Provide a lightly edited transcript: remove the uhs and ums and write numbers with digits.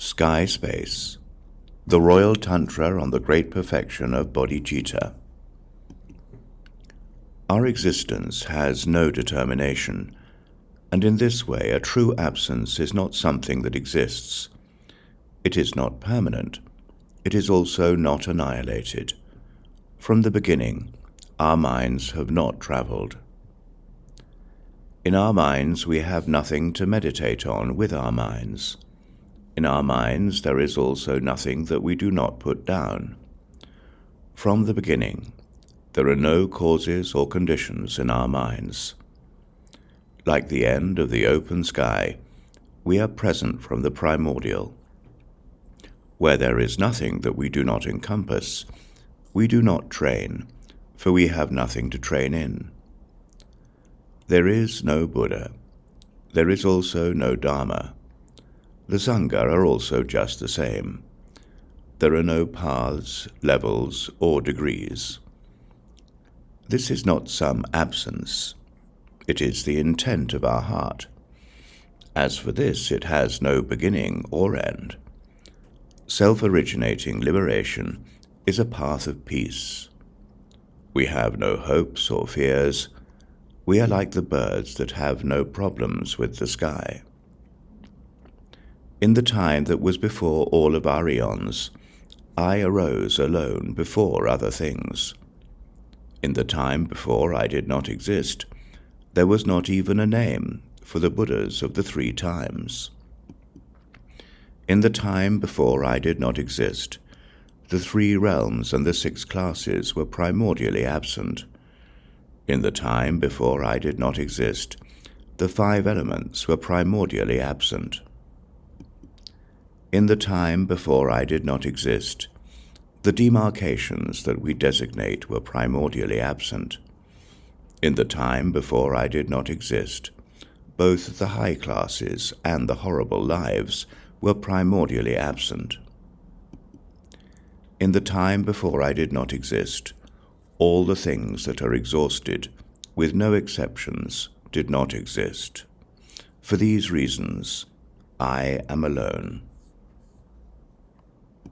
Sky Space, the Royal Tantra on the Great Perfection of Bodhicitta. Our existence has no determination, and in this way a true absence is not something that exists. It is not permanent. It is also not annihilated. From the beginning, our minds have not traveled. In our minds we have nothing to meditate on with our minds. In our minds there is also nothing that we do not put down. From the beginning, there are no causes or conditions in our minds. Like the end of the open sky, we are present from the primordial. Where there is nothing that we do not encompass, we do not train, for we have nothing to train in. There is no Buddha. There is also no Dharma. The Sangha are also just the same. There are no paths, levels, or degrees. This is not some absence. It is the intent of our heart. As for this, it has no beginning or end. Self-originating liberation is a path of peace. We have no hopes or fears. We are like the birds that have no problems with the sky. In the time that was before all of our eons, I arose alone before other things. In the time before I did not exist, there was not even a name for the Buddhas of the three times. In the time before I did not exist, the three realms and the six classes were primordially absent. In the time before I did not exist, the five elements were primordially absent. In the time before I did not exist, the demarcations that we designate were primordially absent. In the time before I did not exist, both the high classes and the horrible lives were primordially absent. In the time before I did not exist, all the things that are exhausted, with no exceptions, did not exist. For these reasons, I am alone.